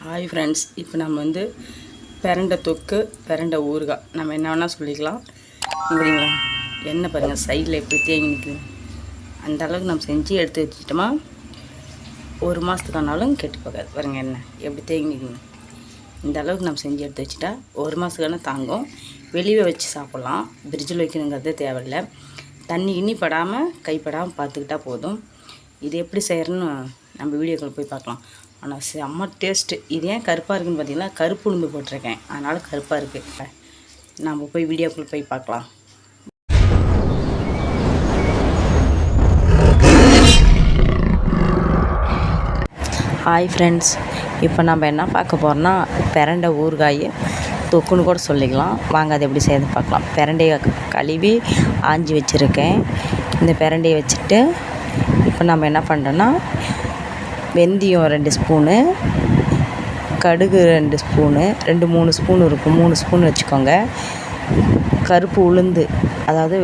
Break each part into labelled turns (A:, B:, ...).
A: Hi friends, இப்போ நம்ம வந்து பிரண்டை தொக்கு, பிரண்டை ஊறுகாய் நம்ம என்ன வேணால் சொல்லிக்கலாம். சரிங்களா? என்ன பாருங்கள், சைடில் எப்படி தேங்கி நிற்குது. அந்த அளவுக்கு நம்ம செஞ்சு எடுத்து வச்சுட்டோமா ஒரு மாதத்துக்கானாலும் கெட்டு போகாது. பாருங்கள் என்ன எப்படி தேங்கி நிற்குது. இந்த அளவுக்கு நம்ம செஞ்சு எடுத்து வச்சுட்டா ஒரு மாதத்துக்கான தாங்கும். வெளியே வச்சு சாப்பிட்லாம், ஃப்ரிட்ஜில் வைக்கணுங்கிறது தேவையில்லை. தண்ணி கிண்ணி படாமல் கைப்படாமல் பார்த்துக்கிட்டா போதும். இது எப்படி செய்கிறன்னு நம்ம வீடியோக்கள் போய் பார்க்கலாம். ஆனால் செம்ம டேஸ்ட்டு. இது ஏன் கருப்பாக இருக்குதுன்னு பார்த்தீங்கன்னா, கருப்பு உளுந்து போட்டிருக்கேன், அதனால் கருப்பாக இருக்குது. நம்ம போய் வீடியோக்குள்ளே போய் பார்க்கலாம். ஹாய் ஃப்ரெண்ட்ஸ், இப்போ நம்ம என்ன பார்க்க போகிறோன்னா பிரண்டை ஊறுகாய் தொக்குன்னு கூட சொல்லிக்கலாம். வாங்க அதை எப்படி செய்யறது பார்க்கலாம். பிரண்டையை கழுவி ஆஞ்சி வச்சுருக்கேன். இந்த பிரண்டையை வச்சுட்டு இப்போ நம்ம என்ன பண்ணுறோன்னா, வெந்தயம் 2 ஸ்பூனு, கடுகு 2 ஸ்பூனு, 2-3 ஸ்பூன் இருக்கும், 3 ஸ்பூன் வச்சுக்கோங்க. கருப்பு உளுந்து, அதாவது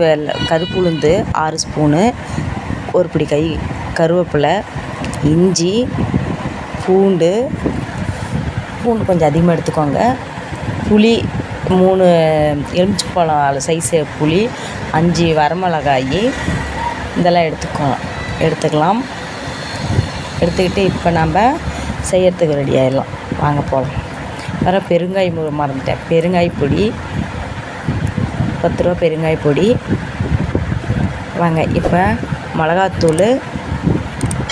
A: கருப்பு உளுந்து 6 ஸ்பூனு, ஒரு பிடி கை கருவேப்பிலை, இஞ்சி, பூண்டு கொஞ்சம் அதிகமாக எடுத்துக்கோங்க. புளி 3 எலுமிச்சப்பழம் சைஸு புளி, 5 வரமிளகாய், இதெல்லாம் எடுத்துக்கலாம். எடுத்துக்கிட்டு இப்போ நம்ம செய்யறதுக்கு ரெடி ஆகிடலாம். வாங்க போகலாம். வேறு பெருங்காயம் மறந்துட்டேன். பெருங்காய பொடி 10 ரூபா பெருங்காய பொடி. வாங்க இப்போ மிளகாத்தூள்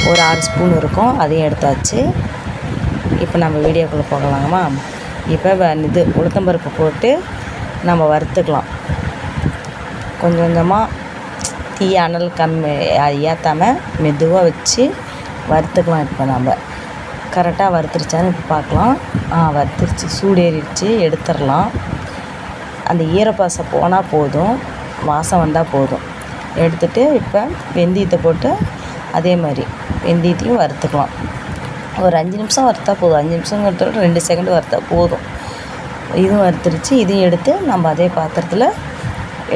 A: ஒரு 6 ஸ்பூன் இருக்கும், அதையும் எடுத்தாச்சு. இப்போ நம்ம வீடியோக்குள்ளே போகலாமா. இப்போ இது உளுத்தம்பருப்பு போட்டு நம்ம வறுத்துக்கலாம். கொஞ்சம் கொஞ்சமாக தீ அனல் கம்மி ஏற்றாமல் மெதுவாக வச்சு வறுத்துக்கலாம். இப்போ நம்ம கரெக்டாக வறுத்துருச்சான்னு இப்போ பார்க்கலாம். வறுத்துருச்சு, சூடு ஏறிடுச்சு, எடுத்துடலாம். அந்த ஈரப்பாசை போனால் போதும், வாசம் வந்தால் போதும். எடுத்துகிட்டு இப்போ வெந்தயத்தை போட்டு அதே மாதிரி வெந்தயத்தையும் வறுத்துக்கலாம். ஒரு 5 நிமிஷம் வறுத்தா போதும். 5 நிமிஷங்கிறத 2 செகண்ட் வறுத்தா போதும். இதுவும் வறுத்துருச்சு. இதையும் எடுத்து நம்ம அதே பாத்திரத்தில்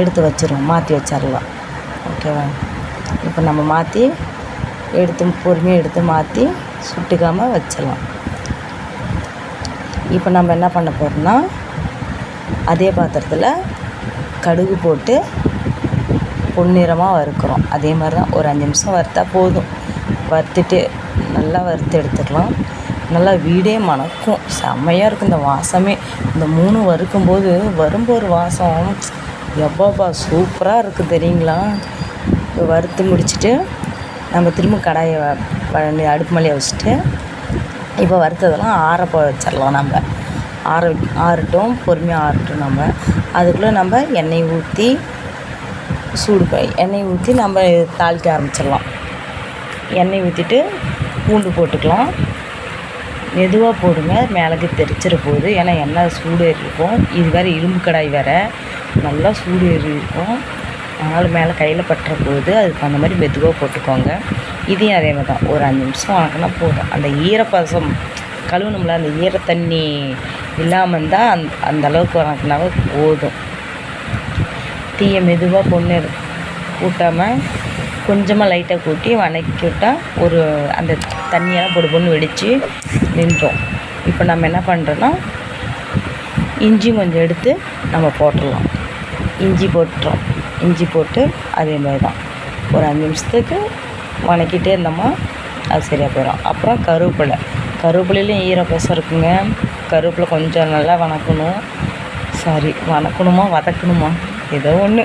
A: எடுத்து வச்சிடலாம், மாற்றி வச்சிடலாம். ஓகேவா? இப்போ நம்ம மாற்றி பொறுமையாக எடுத்து மாற்றி சுட்டுக்காமல் வச்சிடலாம். இப்போ நம்ம என்ன பண்ண போகிறோம்னா, அதே பாத்திரத்தில் கடுகு போட்டு பொன்னிறமாக வறுக்கிறோம். அதே மாதிரி தான் ஒரு 5 நிமிஷம் வறுத்தா போதும். வறுத்துட்டு நல்லா வறுத்து எடுத்துக்கலாம். நல்லா வீடே மணக்கும், செம்மையாக இருக்கும் இந்த வாசமே. இந்த 3 வறுக்கும்போது வரும்போது வாசம் எப்பாப்பா சூப்பராக இருக்குது தெரியுங்களா. இப்போ வறுத்து முடிச்சுட்டு நம்ம திரும்ப கடாயை அடுப்பு மேலேயே வச்சுட்டு இப்போ வறுத்ததெல்லாம் வச்சிடலாம். நம்ம ஆறட்டும், பொறுமையாக ஆறட்டும். நம்ம அதுக்குள்ளே நம்ம எண்ணெய் ஊற்றி நம்ம தாளிக்க ஆரம்பிச்சிடலாம். எண்ணெய் ஊற்றிட்டு பூண்டு போட்டுக்கலாம். மெதுவாக போடுங்க, மிளகு தெரிச்சிட போகுது. ஏன்னா எண்ணெய் சூடு ஏறி இருக்கும். இது வேறு இரும்பு கடாய் வேறு, நல்லா சூடு ஏறி இருக்கும். அதனால் மேலே கையில் பட்டுற போகுது. அதுக்கு அந்த மாதிரி மெதுவாக போட்டுக்கோங்க. இதையும் அதே மாதிரி தான் ஒரு 5 நிமிஷம் வணக்கினா போதும். அந்த ஈரப்பசம் கழுவணும்ல, அந்த ஈரத்தண்ணி இல்லாமல் இருந்தால் அந்த அளவுக்கு வணக்கினாவே போதும். தீயை மெதுவாக கூட்டாமல் கொஞ்சமாக லைட்டாக கூட்டி வணக்கி விட்டால் அந்த தண்ணியெல்லாம் பொண்ணு வெடித்து நின்றோம். இப்போ நம்ம என்ன பண்ணுறோன்னா, இஞ்சி கொஞ்சம் எடுத்து நம்ம போட்டுடலாம். இஞ்சி போட்டு அதே மாதிரி தான் ஒரு 5 நிமிஷத்துக்கு வணக்கிட்டே இருந்தோமா அது சரியாக போயிடும். அப்புறம் கருவேப்பிலையிலையும் ஈரப்பசம் இருக்குங்க. கருவேப்பிலை கொஞ்சம் நல்லா வதக்கணுமா ஏதோ ஒன்று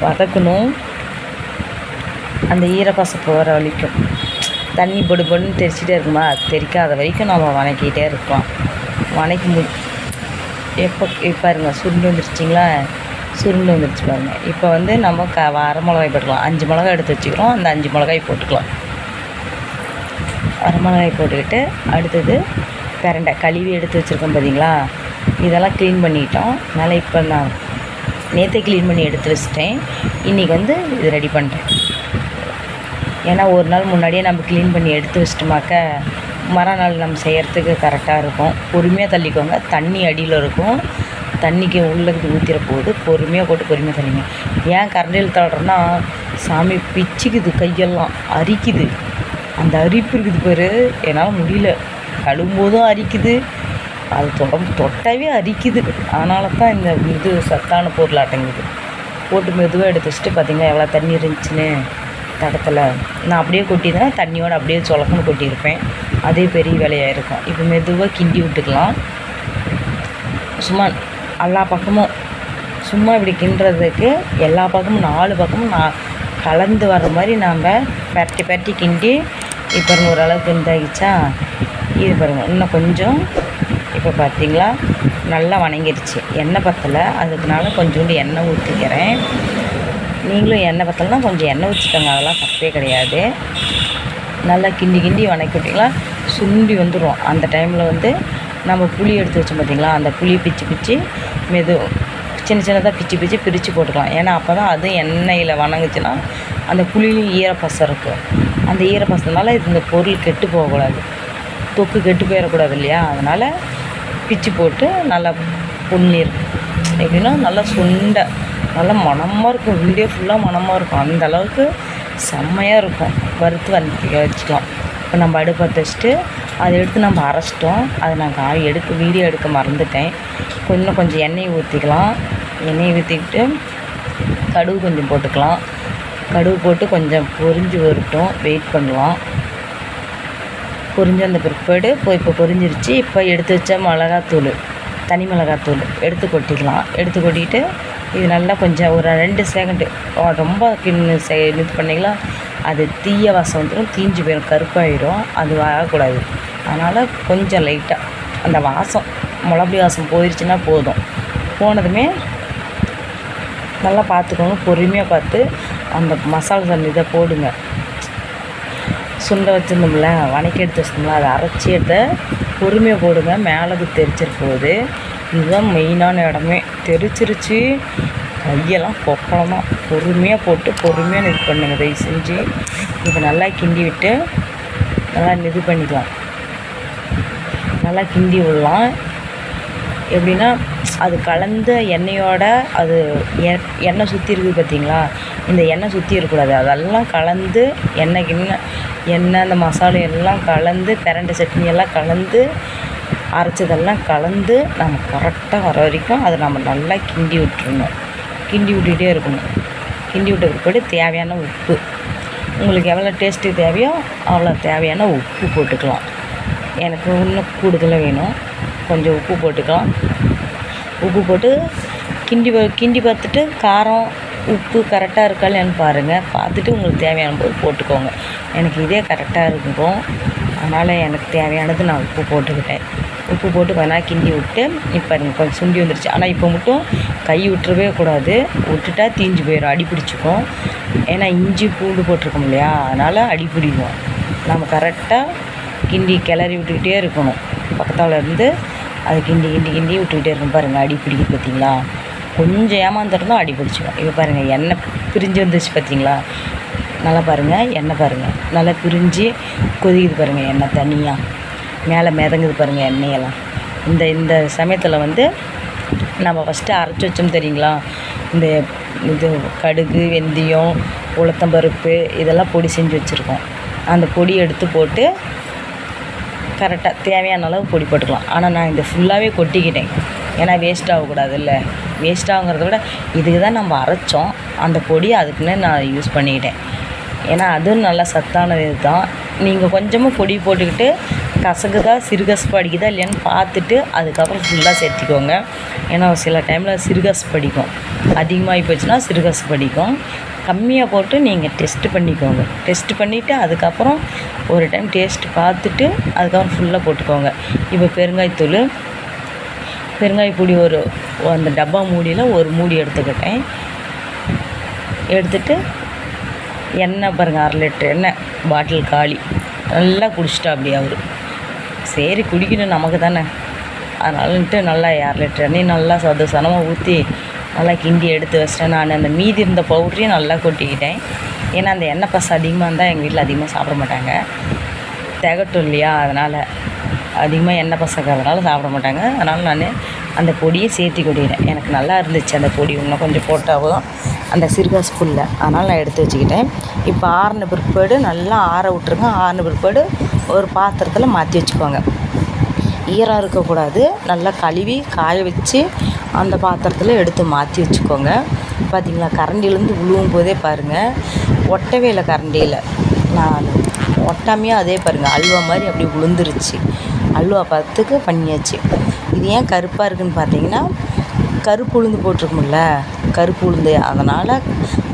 A: வதக்கணும். அந்த ஈரப்பசம் போகிற வரைக்கும் தண்ணி பொடுன்னு தெரிச்சிட்டே இருக்குமா, தெரிக்காத வரைக்கும் நம்ம வணக்கிட்டே இருக்கலாம். பாருங்க சுருண்டு வந்துருச்சு பாருங்க. இப்போ வந்து நம்ம வரமிளகாய் போட்டுக்கலாம். 5 மிளகாய் எடுத்து வச்சுக்கிறோம், அந்த 5 மிளகாய் போட்டுக்கலாம். வரமிளகாய் போட்டுக்கிட்டு அடுத்தது பிரண்டை கழுவி எடுத்து வச்சுருக்கோம் பார்த்தீங்களா, இதெல்லாம் க்ளீன் பண்ணிட்டோம். அதனால் இப்போ நான் நேற்றே க்ளீன் பண்ணி எடுத்து வச்சிட்டேன். இன்றைக்கி வந்து இது ரெடி பண்ணுறேன். ஏன்னா ஒரு நாள் முன்னாடியே நம்ம க்ளீன் பண்ணி எடுத்து வச்சிட்டோமாக்க மறுநாள் நம்ம செய்கிறதுக்கு கரெக்டாக இருக்கும். பொறுமையாக தள்ளிக்கோங்க, தண்ணி அடியில் இருக்கும், தண்ணிக்கு உள்ளுக்கு ஊற்றிட போகுது. பொறுமையாக தள்ளிங்க. ஏன் கரண்டியில் தள்ளுறோன்னா, சாமி பிச்சுக்குது, கையெல்லாம் அரிக்குது. அந்த அரிப்பு இருக்குது பாரு, என்னால் முடியல. கழுவும்போதும் அரிக்குது, அது தொட்டாவே அரிக்குது. அதனால தான் இந்த இது சத்தான பொருளாட்டங்குது. போட்டு மெதுவாக எடுத்து வச்சுட்டு பார்த்திங்கன்னா எவ்வளோ தண்ணி இருந்துச்சுன்னு தடத்தில் நான் அப்படியே கொட்டியிருந்தேன், தண்ணியோடு அப்படியே சொலக்குன்னு கொட்டியிருப்பேன். அதே பெரிய வேலையாக இருக்கும். இப்போ மெதுவாக கிண்டி விட்டுக்கலாம். சும்மா எல்லா பக்கமும் சும்மா இப்படி கிண்டுறதுக்கு எல்லா பக்கமும் 4 பக்கமும் கலந்து வர்ற மாதிரி நாம் பரட்டி கிண்டி இப்போ ஓரளவுக்கு இதாகிடுச்சா. இது பாருங்கள் இன்னும் கொஞ்சம். இப்போ பார்த்திங்களா நல்லா வணங்கிடுச்சு. எண்ணெய் பத்தலை, அதுக்குனால கொஞ்சோண்டு எண்ணெய் ஊற்றிக்கிறேன். நீங்களும் எண்ணெய் பத்தலைன்னா கொஞ்சம் எண்ணெய் ஊற்றிக்கோங்க, அதெல்லாம் தப்பே கிடையாது. நல்லா கிண்டி வணக்கி விட்டிங்களா சுண்டி வந்துடும். அந்த டைமில் நம்ம புளி எடுத்து வச்சோம் பார்த்திங்களா, அந்த புளியை பிச்சு சின்னதாக பிரித்து போட்டுக்கலாம். ஏன்னா அப்போ தான் அது எண்ணெயில் வணங்குச்சுன்னா அந்த புளியிலையும் ஈரப்பசம் இருக்குது. அந்த ஈரப்பசத்தினால இந்த பொருள் கெட்டு போகக்கூடாது, தொக்கு கெட்டு போயிடக்கூடாது இல்லையா. அதனால் பிச்சு போட்டு நல்லா பொன்னீர் எப்படின்னா நல்லா சுண்டை நல்லா மணமாக இருக்கும். வீடியோ ஃபுல்லாக மணமாக இருக்கும். அந்த அளவுக்கு செம்மையாக இருக்கும். வறுத்து வச்சுக்கலாம். இப்போ நம்ம அடுப்பை வச்சுட்டு அதை எடுத்து நம்ம அரைச்சிட்டோம். அதை நான் வீடியோ எடுக்க மறந்துட்டேன். கொஞ்சம் எண்ணெய் ஊற்றிக்கலாம். எண்ணெய் ஊற்றிக்கிட்டு கடுகு கொஞ்சம் போட்டுக்கலாம். கடுகு போட்டு கொஞ்சம் பொரிஞ்சு வரட்டும், வெயிட் பண்ணலாம். பொரிஞ்சு அந்த பிற்பாடு இப்போ பொரிஞ்சிருச்சு. இப்போ எடுத்து வச்ச தனி மிளகாத்தூள் எடுத்து கொட்டிக்கலாம். எடுத்து கொட்டிட்டு இது நல்லா கொஞ்சம் ஒரு 2 செகண்டு ரொம்ப இது பண்ணிங்களா அது தீய வாசம் வந்துடும், தீஞ்சு போயிடும், கருப்பாயிடும். அது ஆகக்கூடாது. அதனால் கொஞ்சம் லைட்டாக அந்த வாசம் மிளகாய் வாசம் போயிடுச்சுன்னா போதும். போனதுமே நல்லா பார்த்துக்கோங்க, பொறுமையாக பார்த்து அந்த மசாலா இதை போடுங்க. சுண்டை வச்சுருந்தோம்ல, வணக்கி எடுத்து வச்சுருந்தோம்ல, அதை அரைச்சி எடுத்த பொறுமையாக போடுங்க. மேலே தெரிச்சிரு போகுது. இதுதான் மெயினான இடமே. தெரிச்சிருச்சு கையெல்லாம் கொப்பளமாக. பொறுமையாக போட்டு பொறுமையாக இது பண்ணுங்க தயவு செஞ்சு. இப்போ நல்லா கிண்டி விட்டு நல்லா இது பண்ணிக்கலாம். நல்லா கிண்டி விடலாம். எப்படின்னா அது கலந்த எண்ணெயோட அது எண்ணெய் சுற்றி இருக்குது பார்த்திங்களா, இந்த எண்ணெய் சுற்றி இருக்கக்கூடாது. அதெல்லாம் கலந்து எண்ணெய் அந்த மசாலா எல்லாம் கலந்து பிரண்டை சட்னி எல்லாம் கலந்து அரைச்சதெல்லாம் கலந்து நம்ம கரெக்டாக வர வரைக்கும் அதை நம்ம நல்லா கிண்டி விட்டுருணும். கிண்டி விட்டுகிட்டே இருக்கணும். கிண்டி விட்ட பிற்பாடு தேவையான உப்பு, உங்களுக்கு எவ்வளோ டேஸ்ட்டு தேவையோ அவ்வளோ தேவையான உப்பு போட்டுக்கலாம். எனக்கு இன்னும் கூடுதலாக வேணும், கொஞ்சம் உப்பு போட்டுக்கலாம். உப்பு போட்டு கிண்டி பார்த்துட்டு காரம் உப்பு கரெக்டாக இருக்கா இல்லையான்னு பாருங்கள். பார்த்துட்டு உங்களுக்கு தேவையான போது போட்டுக்கோங்க. எனக்கு இதே கரெக்டாக இருக்கும், அதனால் எனக்கு தேவையானது நான் உப்பு போட்டுக்கிட்டேன். உப்பு போட்டு கொஞ்ச நேரம் கிண்டி விட்டு இப்போ கொஞ்சம் சுண்டி வந்துருச்சு. ஆனால் இப்போ மட்டும் கை விட்டுறவே கூடாது, விட்டுட்டா தீஞ்சு போயிடும், அடி பிடிச்சிக்கும். ஏன்னா இஞ்சி பூண்டு போட்டிருக்கோம் இல்லையா, அதனால் அடி பிடிக்கும். நம்ம கரெக்டாக கிளறி விட்டுக்கிட்டே இருக்கணும். பக்கத்தால் இருந்து அதை கிண்டி விட்டுக்கிட்டே இருக்கணும். பாருங்கள் அடி பிடிக்குது பார்த்திங்களா, கொஞ்சம் ஏமாந்துருந்தோம் அடி பிடிச்சிக்கும். இப்போ பாருங்கள் எண்ணெய் பிரிஞ்சு வந்துச்சு பார்த்திங்களா, நல்லா பாருங்கள் எண்ணெய் பாருங்கள் நல்லா பிரிஞ்சு கொதிக்குது பாருங்கள். எண்ணெய் தனியாக மேலே மிதங்குது பாருங்கள் எண்ணெயெல்லாம். இந்த சமயத்தில் நம்ம ஃபஸ்ட்டு அரைச்சி வச்சோம் தெரியுங்களா, இது கடுகு வெந்தயம் உளுத்தம்பருப்பு இதெல்லாம் பொடி செஞ்சு வச்சுருக்கோம். அந்த பொடி எடுத்து போட்டு கரெக்டாக தேவையான அளவு பொடி போட்டுக்கலாம். ஆனால் நான் இந்த ஃபுல்லாகவே கொட்டிக்கிட்டேன், ஏன்னா வேஸ்ட் ஆகக்கூடாது இல்லை. வேஸ்ட் ஆகுங்கிறத விட இதுக்கு தான் நம்ம அரைச்சோம், அந்த பொடி அதுக்குன்னு நான் யூஸ் பண்ணிக்கிட்டேன். ஏன்னா அதுவும் நல்லா சத்தானது தான். நீங்கள் கொஞ்சமாக பொடி போட்டுக்கிட்டு கசக்குதா சிறுகசப்பு அடிக்குதா இல்லையான்னு பார்த்துட்டு அதுக்கப்புறம் ஃபுல்லாக சேர்த்திக்கோங்க. ஏன்னா சில டைமில் சிறுகசப்பு அடிக்கும், அதிகமாகி போச்சுன்னா சிறுகசப்பு அடிக்கும். கம்மியாக போட்டு நீங்கள் டெஸ்ட்டு பண்ணிக்கோங்க. டெஸ்ட்டு பண்ணிவிட்டு அதுக்கப்புறம் ஒரு டைம் டேஸ்ட்டு பார்த்துட்டு அதுக்கப்புறம் ஃபுல்லாக போட்டுக்கோங்க. இப்போ பெருங்காய பொடி அந்த டப்பா மூடியில் ஒரு மூடி எடுத்துக்கிட்டேன். எடுத்துகிட்டு எண்ணெய் பாருங்கள் 1/2 லிட்டர் எண்ணெய் பாட்டில் காலி. நல்லா குடிச்சிட்டா அப்படி அவர். சரி குடிக்கணும் நமக்கு தானே, அதனாலன்ட்டு நல்லா 1/2 லிட்டர் எண்ணெய் நல்லா சனமாக ஊற்றி நல்லா கிண்டி எடுத்து வச்சிட்டேன். நான் அந்த மீதி இருந்த பவுட்ரையும் நல்லா கொட்டிக்கிட்டேன். ஏன்னா அந்த எண்ணெய் பசை அதிகமாக இருந்தால் எங்கள் வீட்டில் அதிகமாக சாப்பிட மாட்டாங்க, திகட்டும் இல்லையா, அதனால் அதிகமாக எண்ணெய் பசக்கிறதுனால சாப்பிட மாட்டாங்க. அதனால் நான் அந்த பொடியை சேர்த்து கொட்டிக்கிறேன். எனக்கு நல்லா இருந்துச்சு அந்த பொடி, இன்னும் கொஞ்சம் போட்டாவும் அந்த சிறுகாசு இல்லை, அதனால் நான் எடுத்து வச்சுக்கிட்டேன். இப்போ ஆறின பிற்பாடு நல்லா ஆற விட்ருங்க. ஆறின பிற்பாடு ஒரு பாத்திரத்தில் மாற்றி வச்சுக்கோங்க. ஈரம் இருக்கக்கூடாது. நல்லா கழுவி காய வச்சு அந்த பாத்திரத்தில் எடுத்து மாற்றி வச்சுக்கோங்க. பார்த்திங்களா, கரண்டிலேருந்து விழுவும் போதே பாருங்கள், ஒட்டவே இல்லை கரண்டியில். நான் ஒட்டாமையாக அதே பாருங்கள் அல்வா மாதிரி அப்படியே விழுந்துருச்சு. அல்வா பதத்துக்கு பண்ணியாச்சு. இது ஏன் கருப்பாக இருக்குதுன்னு பார்த்தீங்கன்னா, கருப்பு உளுந்து போட்டிருக்கும்ல, கருப்பு உளுந்து, அதனால்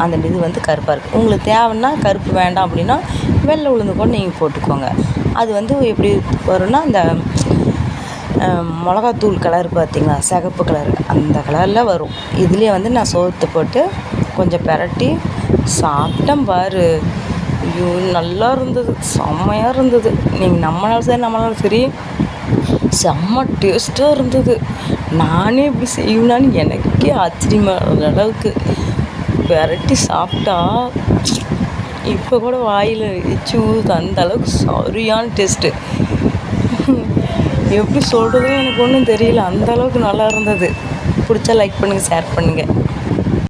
A: அந்த இது வந்து கருப்பாக இருக்குது. உங்களுக்கு தேவைன்னா கருப்பு வேண்டாம் அப்படின்னா வெள்ளை உளுந்து கூட நீங்கள் போட்டுக்கோங்க. அது வந்து எப்படி வரும்னா, அந்த மிளகாத்தூள் கலர் பார்த்திங்களா, சிகப்பு கலர், அந்த கலரில் வரும். இதுலேயே வந்து நான் சோத்தை போட்டு கொஞ்சம் பிரட்டி சாப்பிட்டேன் பாரு. ஐயோ, நல்லா இருந்தது, செம்மையாக இருந்தது. நீங்கள் நம்மளாலும் சரி செம்ம டேஸ்ட்டாக இருந்தது. நானே இப்படி செய்வேனான்னு எனக்கே ஆச்சரியமான அளவுக்கு பிரட்டி சாப்பிட்டா இப்போ கூட வாயில் எச்சி ஊறுது, அந்த அளவுக்கு சரியான டேஸ்ட்டு. எப்படி சொல்கிறதுன்னு எனக்கு ஒன்றும் தெரியல, அந்த அளவுக்கு நல்லா இருந்தது. பிடிச்சா லைக் பண்ணுங்கள், ஷேர் பண்ணுங்கள்.